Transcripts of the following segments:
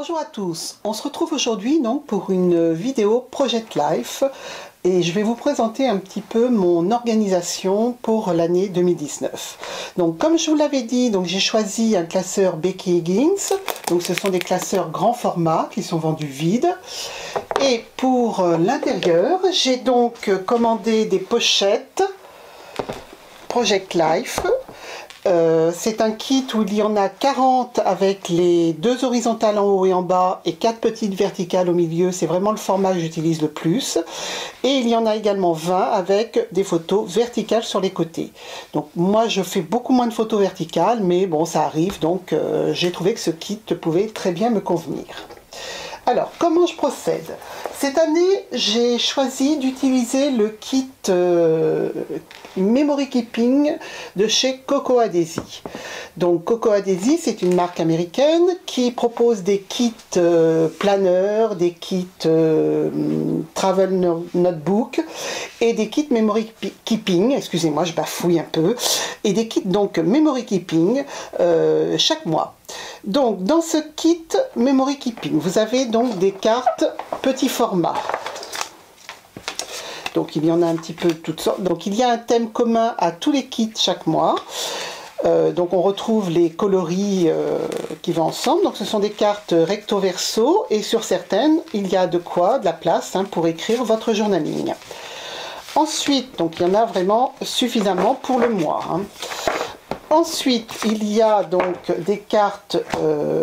Bonjour à tous, on se retrouve aujourd'hui donc pour une vidéo Project Life et je vais vous présenter un petit peu mon organisation pour l'année 2019. Donc comme je vous l'avais dit, j'ai choisi un classeur Becky Higgins, donc ce sont des classeurs grand format qui sont vendus vides. Et pour l'intérieur, j'ai donc commandé des pochettes Project Life. C'est un kit où il y en a 40 avec les 2 horizontales en haut et en bas et 4 petites verticales au milieu. C'est vraiment le format que j'utilise le plus. Et il y en a également 20 avec des photos verticales sur les côtés. Donc moi je fais beaucoup moins de photos verticales, mais bon ça arrive, donc j'ai trouvé que ce kit pouvait très bien me convenir. Alors, comment je procède? Cette année, j'ai choisi d'utiliser le kit Memory Keeping de chez Cocoa Daisy. Donc, Cocoa Daisy, c'est une marque américaine qui propose des kits planeurs, des kits Travel Notebook et des kits Memory Keeping, excusez-moi, je bafouille un peu, et des kits donc Memory Keeping chaque mois. Donc dans ce kit Memory Keeping, vous avez donc des cartes petit format. Donc il y en a un petit peu toutes sortes. Donc il y a un thème commun à tous les kits chaque mois. Donc on retrouve les coloris qui vont ensemble. Donc ce sont des cartes recto verso et sur certaines il y a de la place pour écrire votre journaling. Ensuite, donc il y en a vraiment suffisamment pour le mois. Ensuite, il y a donc des cartes,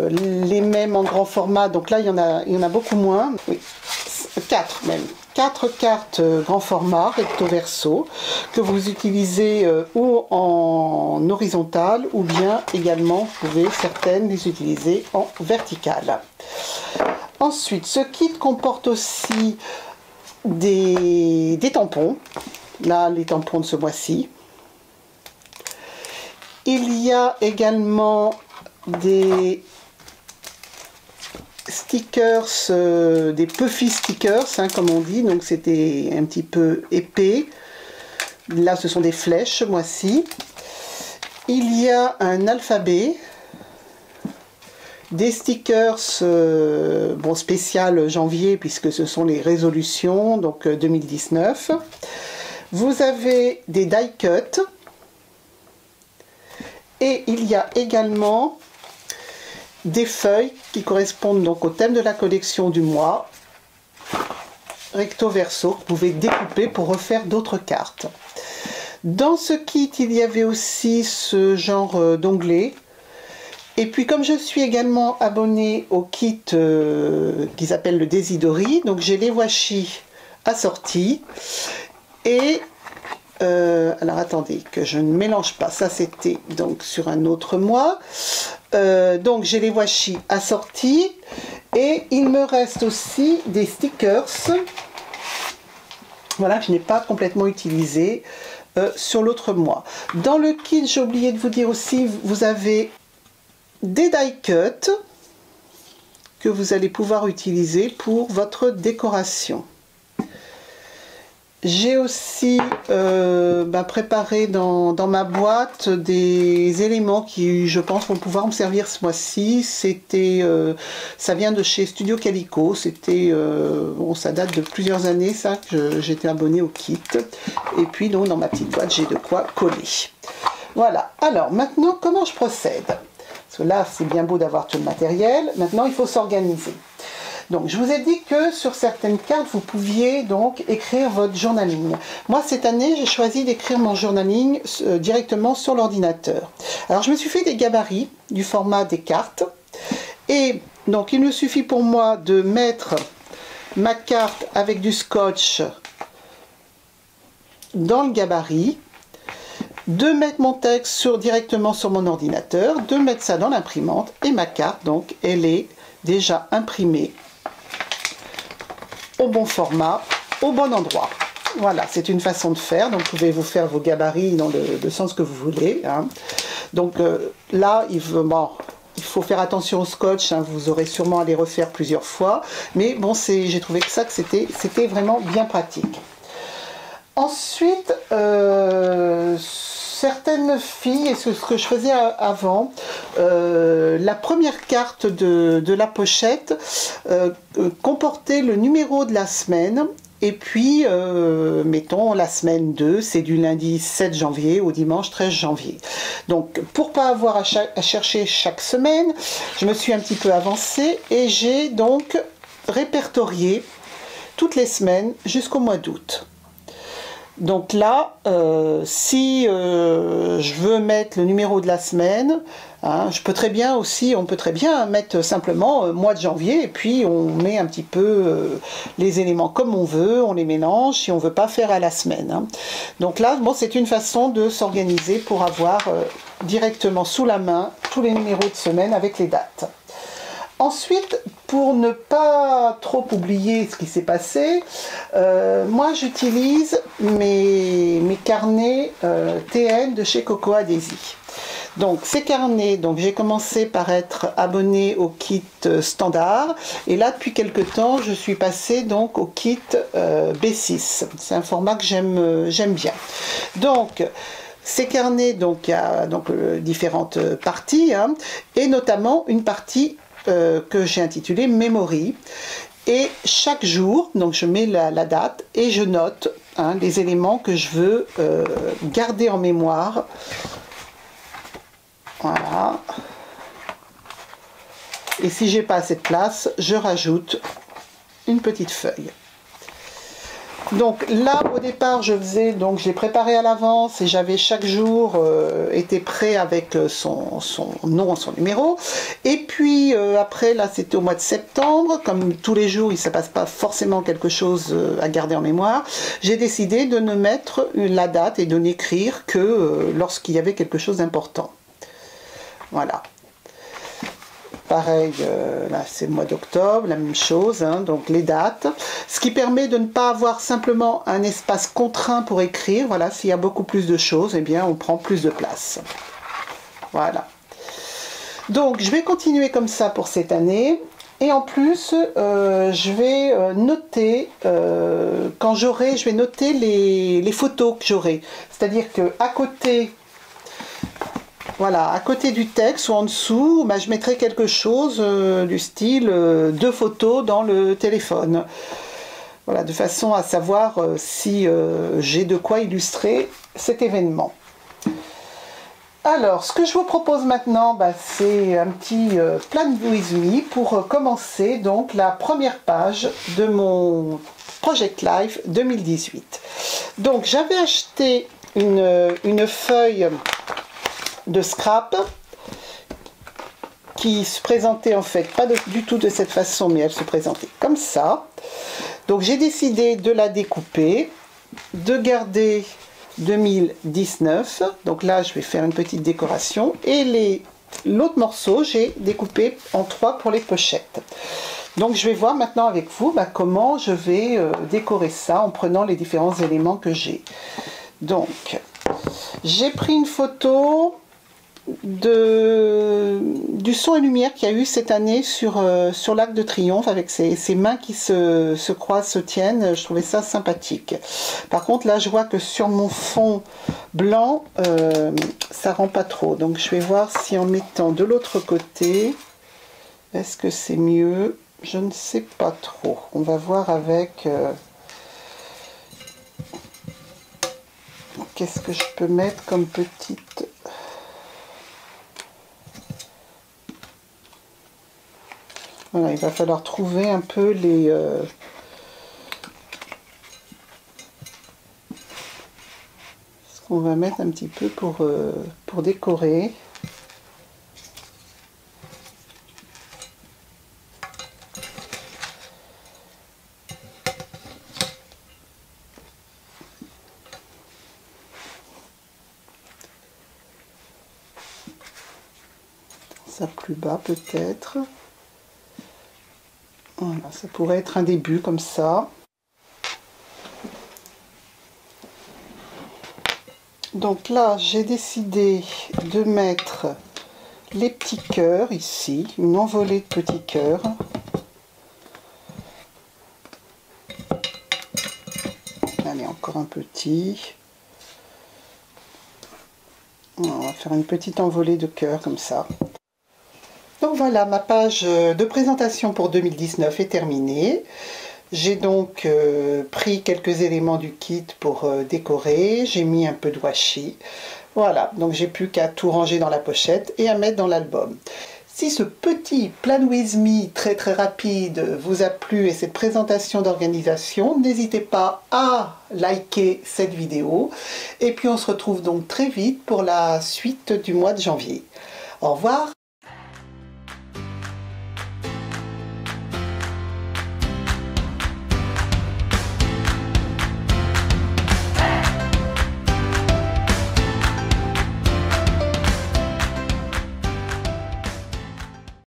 les mêmes en grand format, donc là il y en a beaucoup moins, oui, 4 même. 4 cartes grand format, recto verso, que vous utilisez ou en horizontal, ou bien également vous pouvez certaines les utiliser en verticale. Ensuite, ce kit comporte aussi des tampons, là les tampons de ce mois-ci. Il y a également des stickers, des puffy stickers, comme on dit, donc c'était un petit peu épais. Là, ce sont des flèches, ce mois-ci. Il y a un alphabet, des stickers, bon, spécial janvier, puisque ce sont les résolutions, donc 2019. Vous avez des die cuts. Et il y a également des feuilles qui correspondent donc au thème de la collection du mois, recto verso, que vous pouvez découper pour refaire d'autres cartes. Dans ce kit, il y avait aussi ce genre d'onglet. Et puis comme je suis également abonnée au kit qui s'appelle le Desidori, donc j'ai les washi assortis et alors attendez que je ne mélange pas, ça c'était donc sur un autre mois. Donc j'ai les washi assortis et il me reste aussi des stickers, voilà, que je n'ai pas complètement utilisé sur l'autre mois. Dans le kit, j'ai oublié de vous dire aussi, vous avez des die cuts que vous allez pouvoir utiliser pour votre décoration. J'ai aussi préparé dans ma boîte des éléments qui, je pense, vont pouvoir me servir ce mois-ci. Ça vient de chez Studio Calico. Bon, ça date de plusieurs années, ça, que j'étais abonnée au kit. Et puis, donc, dans ma petite boîte, j'ai de quoi coller. Voilà. Alors, maintenant, comment je procède? Parce que là, c'est bien beau d'avoir tout le matériel. Maintenant, il faut s'organiser. Donc, je vous ai dit que sur certaines cartes, vous pouviez donc écrire votre journaling. Moi, cette année, j'ai choisi d'écrire mon journaling directement sur l'ordinateur. Alors, je me suis fait des gabarits du format des cartes. Et donc, il me suffit pour moi de mettre ma carte avec du scotch dans le gabarit, de mettre mon texte directement sur mon ordinateur, de mettre ça dans l'imprimante. Et ma carte, donc, elle est déjà imprimée au bon format, au bon endroit. Voilà, c'est une façon de faire. Donc, vous pouvez vous faire vos gabarits dans le sens que vous voulez. Donc là, il faut faire attention au scotch. Vous aurez sûrement à les refaire plusieurs fois. Mais bon, j'ai trouvé que c'était vraiment bien pratique. Ensuite, certaines filles, et c'est ce que je faisais avant, la première carte de la pochette comportait le numéro de la semaine. Et puis, mettons, la semaine 2, c'est du lundi 7 janvier au dimanche 13 janvier. Donc, pour pas avoir à chercher chaque semaine, je me suis un petit peu avancée et j'ai donc répertorié toutes les semaines jusqu'au mois d'août. Donc là, si je veux mettre le numéro de la semaine, hein, je peux très bien aussi, on peut très bien mettre simplement mois de janvier et puis on met un petit peu les éléments comme on veut, on les mélange si on veut pas faire à la semaine. Hein. Donc là, bon, c'est une façon de s'organiser pour avoir directement sous la main tous les numéros de semaine avec les dates. Ensuite, pour ne pas trop oublier ce qui s'est passé, moi j'utilise mes carnets TN de chez Coco Adhésif. Donc ces carnets, donc j'ai commencé par être abonnée au kit standard et là depuis quelques temps je suis passée donc au kit B6. C'est un format que j'aime bien. Donc ces carnets, donc il y a donc différentes parties hein, et notamment une partie que j'ai intitulé Memory, et chaque jour donc je mets la date et je note hein, les éléments que je veux garder en mémoire. Voilà, et si j'ai pas assez de place je rajoute une petite feuille. Donc là au départ je faisais, donc je l'ai préparé à l'avance et j'avais chaque jour été prêt avec son nom, son numéro. Et puis après là c'était au mois de septembre, comme tous les jours il ne se passe pas forcément quelque chose à garder en mémoire, j'ai décidé de ne mettre la date et de n'écrire que lorsqu'il y avait quelque chose d'important. Voilà. Pareil, là c'est le mois d'octobre, la même chose, hein, donc les dates. Ce qui permet de ne pas avoir simplement un espace contraint pour écrire. Voilà, s'il y a beaucoup plus de choses, eh bien on prend plus de place. Voilà. Donc je vais continuer comme ça pour cette année. Et en plus, je vais noter, je vais noter les photos que j'aurai. C'est-à-dire qu'à côté... Voilà, à côté du texte ou en dessous, bah, je mettrai quelque chose du style 2 photos dans le téléphone. Voilà, de façon à savoir si j'ai de quoi illustrer cet événement. Alors, ce que je vous propose maintenant, bah, c'est un petit Plan with Me pour commencer donc la première page de mon Project Life 2018. Donc, j'avais acheté une feuille de scrap qui se présentait en fait pas du tout de cette façon, mais elle se présentait comme ça. Donc j'ai décidé de la découper, de garder 2019, donc là je vais faire une petite décoration, et l'autre morceau j'ai découpé en 3 pour les pochettes. Donc je vais voir maintenant avec vous comment je vais décorer ça en prenant les différents éléments que j'ai. Donc j'ai pris une photo du son et lumière qu'il y a eu cette année sur l'Arc de Triomphe avec ces mains qui se croisent, se tiennent. Je trouvais ça sympathique. Par contre là je vois que sur mon fond blanc ça rend pas trop, donc je vais voir si en mettant de l'autre côté est-ce que c'est mieux. Je ne sais pas trop, on va voir avec qu'est-ce que je peux mettre comme petite... Voilà, il va falloir trouver un peu ce qu'on va mettre un petit peu pour décorer. Ça plus bas peut-être. Voilà, ça pourrait être un début comme ça. Donc là, j'ai décidé de mettre les petits cœurs ici, une envolée de petits cœurs. Allez, encore un petit. On va faire une petite envolée de cœur comme ça. Donc voilà, ma page de présentation pour 2019 est terminée. J'ai donc pris quelques éléments du kit pour décorer. J'ai mis un peu de washi. Voilà, donc j'ai plus qu'à tout ranger dans la pochette et à mettre dans l'album. Si ce petit Plan With Me très rapide vous a plu et cette présentation d'organisation, n'hésitez pas à liker cette vidéo. Et puis on se retrouve donc très vite pour la suite du mois de janvier. Au revoir!